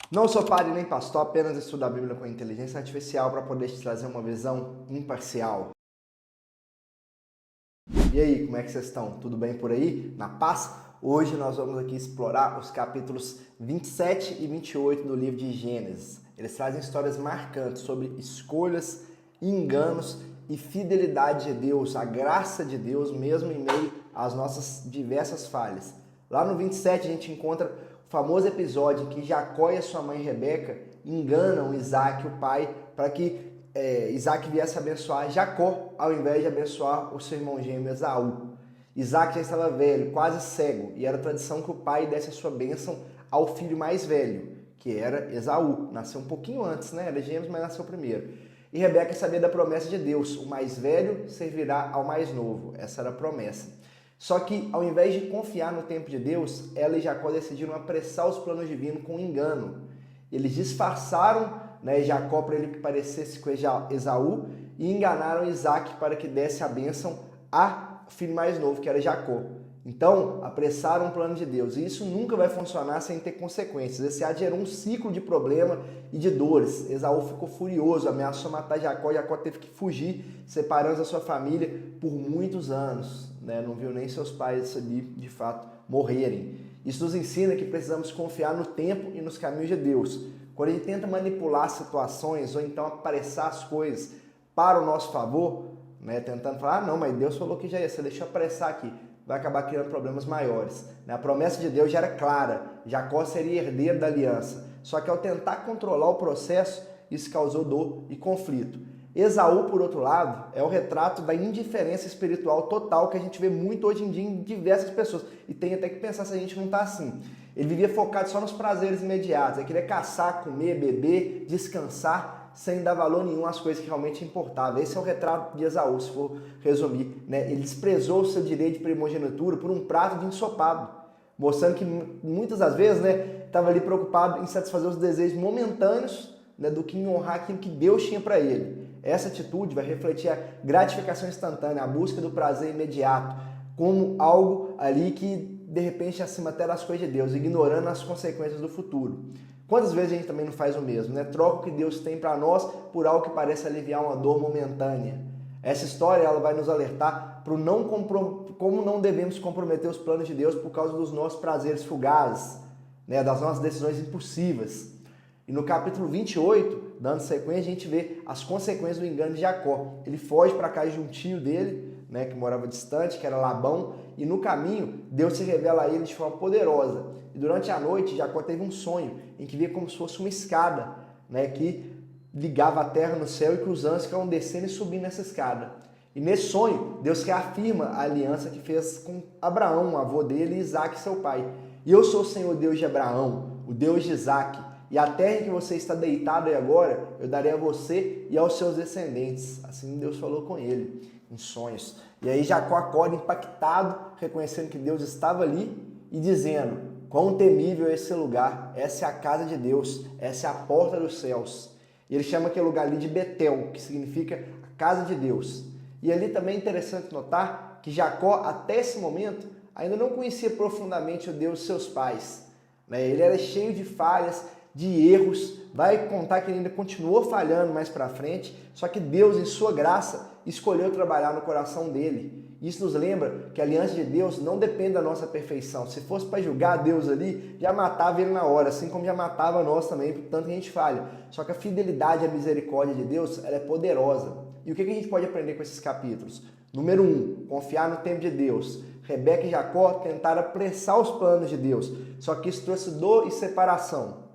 Não sou padre nem pastor, apenas estudo a Bíblia com inteligência artificial para poder te trazer uma visão imparcial. E aí, como é que vocês estão? Tudo bem por aí? Na paz? Hoje nós vamos aqui explorar os capítulos 27 e 28 do livro de Gênesis. Eles trazem histórias marcantes sobre escolhas, enganos e fidelidade de Deus, a graça de Deus mesmo em meio às nossas diversas falhas. Lá no 27 a gente encontra o famoso episódio em que Jacó e a sua mãe Rebeca enganam Isaac, o pai, para que Isaac viesse abençoar Jacó ao invés de abençoar o seu irmão gêmeo Esaú. Isaac já estava velho, quase cego, e era tradição que o pai desse a sua bênção ao filho mais velho, que era Esaú. Nasceu um pouquinho antes, né? Era gêmeos, mas nasceu primeiro. E Rebeca sabia da promessa de Deus: o mais velho servirá ao mais novo. Essa era a promessa. Só que, ao invés de confiar no tempo de Deus, ela e Jacó decidiram apressar os planos divinos com engano. Eles disfarçaram Jacó para ele que parecesse com Esaú e enganaram Isaac para que desse a bênção a filho mais novo, que era Jacó. Então, apressaram o plano de Deus. E isso nunca vai funcionar sem ter consequências. Esse ato gerou um ciclo de problema e de dores. Esaú ficou furioso, ameaçou matar Jacó. Jacó teve que fugir, separando a sua família por muitos anos. Não viu nem seus pais ali, de fato, morrerem. Isso nos ensina que precisamos confiar no tempo e nos caminhos de Deus. Quando a gente tenta manipular situações ou então apressar as coisas para o nosso favor, tentando falar, não, mas Deus falou que já ia, você deixou apressar aqui, vai acabar criando problemas maiores. A promessa de Deus já era clara, Jacó seria herdeiro da aliança. Só que ao tentar controlar o processo, isso causou dor e conflito. Esaú, por outro lado, é o retrato da indiferença espiritual total que a gente vê muito hoje em dia em diversas pessoas. E tem até que pensar se a gente não está assim. Ele vivia focado só nos prazeres imediatos. Ele queria caçar, comer, beber, descansar, sem dar valor nenhum às coisas que realmente importavam. Esse é o retrato de Esaú, se for resumir. Ele desprezou o seu direito de primogenitura por um prato de ensopado, mostrando que muitas das vezes estava ali preocupado em satisfazer os desejos momentâneos do que em honrar aquilo que Deus tinha para ele. Essa atitude vai refletir a gratificação instantânea, a busca do prazer imediato, como algo ali que, de repente, acima até das coisas de Deus, ignorando as consequências do futuro. Quantas vezes a gente também não faz o mesmo, Troca o que Deus tem para nós por algo que parece aliviar uma dor momentânea. Essa história ela vai nos alertar para como não devemos comprometer os planos de Deus por causa dos nossos prazeres fugazes, das nossas decisões impulsivas. E no capítulo 28, dando sequência, a gente vê as consequências do engano de Jacó. Ele foge para a casa de um tio dele, que morava distante, que era Labão, e no caminho, Deus se revela a ele de forma poderosa. E durante a noite, Jacó teve um sonho, em que via como se fosse uma escada, que ligava a terra no céu e que os anjos ficavam descendo e subindo nessa escada. E nesse sonho, Deus reafirma a aliança que fez com Abraão, o avô dele, e Isaac, seu pai. E eu sou o Senhor Deus de Abraão, o Deus de Isaac, e a terra em que você está deitado aí agora, eu darei a você e aos seus descendentes. Assim Deus falou com ele, em sonhos. E aí Jacó acorda impactado, reconhecendo que Deus estava ali e dizendo: quão temível é esse lugar, essa é a casa de Deus, essa é a porta dos céus. E ele chama aquele lugar ali de Betel, que significa a casa de Deus. E ali também é interessante notar que Jacó, até esse momento, ainda não conhecia profundamente o Deus de seus pais. Ele era cheio de falhas, de erros, vai contar que ele ainda continuou falhando mais para frente, só que Deus, em sua graça, escolheu trabalhar no coração dele. Isso nos lembra que a aliança de Deus não depende da nossa perfeição. Se fosse para julgar Deus ali, já matava ele na hora, assim como já matava nós também, por tanto que a gente falha. Só que a fidelidade e a misericórdia de Deus, ela é poderosa. E o que a gente pode aprender com esses capítulos? Número 1, confiar no tempo de Deus. Rebeca e Jacó tentaram apressar os planos de Deus, só que isso trouxe dor e separação.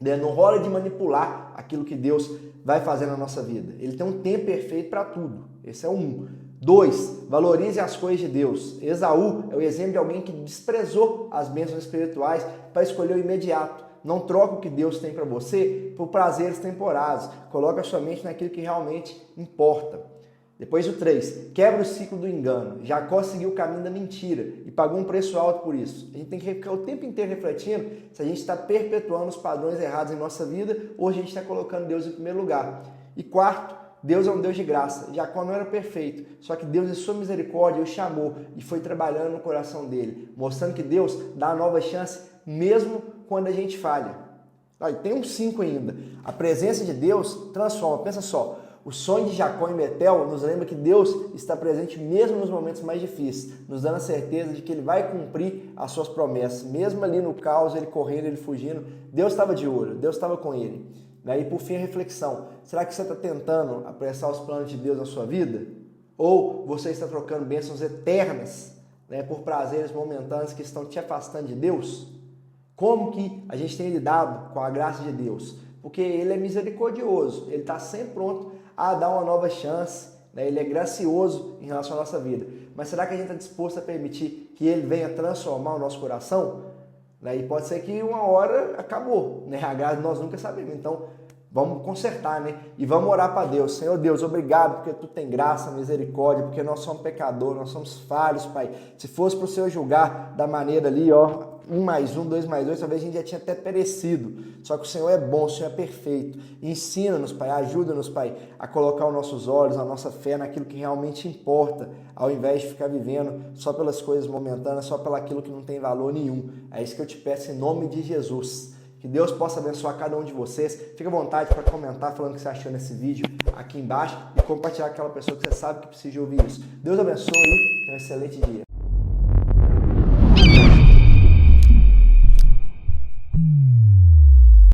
Não rola de manipular aquilo que Deus vai fazer na nossa vida. Ele tem um tempo perfeito para tudo. Esse é o 1. 2, valorize as coisas de Deus. Esaú é o exemplo de alguém que desprezou as bênçãos espirituais para escolher o imediato. Não troca o que Deus tem para você por prazeres temporários. Coloca a sua mente naquilo que realmente importa. Depois o 3, quebra o ciclo do engano. Jacó seguiu o caminho da mentira e pagou um preço alto por isso. A gente tem que ficar o tempo inteiro refletindo se a gente está perpetuando os padrões errados em nossa vida ou a gente está colocando Deus em primeiro lugar. E 4, Deus é um Deus de graça. Jacó não era perfeito, só que Deus, em sua misericórdia, o chamou e foi trabalhando no coração dele, mostrando que Deus dá uma nova chance mesmo quando a gente falha. E tem um 5 ainda. A presença de Deus transforma. Pensa só, o sonho de Jacó em Betel nos lembra que Deus está presente mesmo nos momentos mais difíceis, nos dando a certeza de que Ele vai cumprir as suas promessas. Mesmo ali no caos, ele correndo, ele fugindo, Deus estava de olho, Deus estava com ele. E por fim a reflexão, será que você está tentando apressar os planos de Deus na sua vida? Ou você está trocando bênçãos eternas, por prazeres momentâneos que estão te afastando de Deus? Como que a gente tem lidado com a graça de Deus? Porque Ele é misericordioso, Ele está sempre pronto a dar uma nova chance, Ele é gracioso em relação à nossa vida. Mas será que a gente está disposto a permitir que Ele venha transformar o nosso coração? E pode ser que uma hora acabou, a graça nós nunca sabemos. Então, vamos consertar, E vamos orar para Deus. Senhor Deus, obrigado porque Tu tem graça, misericórdia, porque nós somos pecadores, nós somos falhos, Pai. Se fosse para o Senhor julgar da maneira ali, 1 mais 1, 2 mais 2, talvez a gente já tinha até perecido. Só que o Senhor é bom, o Senhor é perfeito. Ensina-nos, Pai, ajuda-nos, Pai, a colocar os nossos olhos, a nossa fé naquilo que realmente importa, ao invés de ficar vivendo só pelas coisas momentâneas, só pelaquilo que não tem valor nenhum. É isso que eu te peço em nome de Jesus. Que Deus possa abençoar cada um de vocês. Fique à vontade para comentar falando o que você achou nesse vídeo aqui embaixo e compartilhar com aquela pessoa que você sabe que precisa ouvir isso. Deus abençoe e tenha um excelente dia.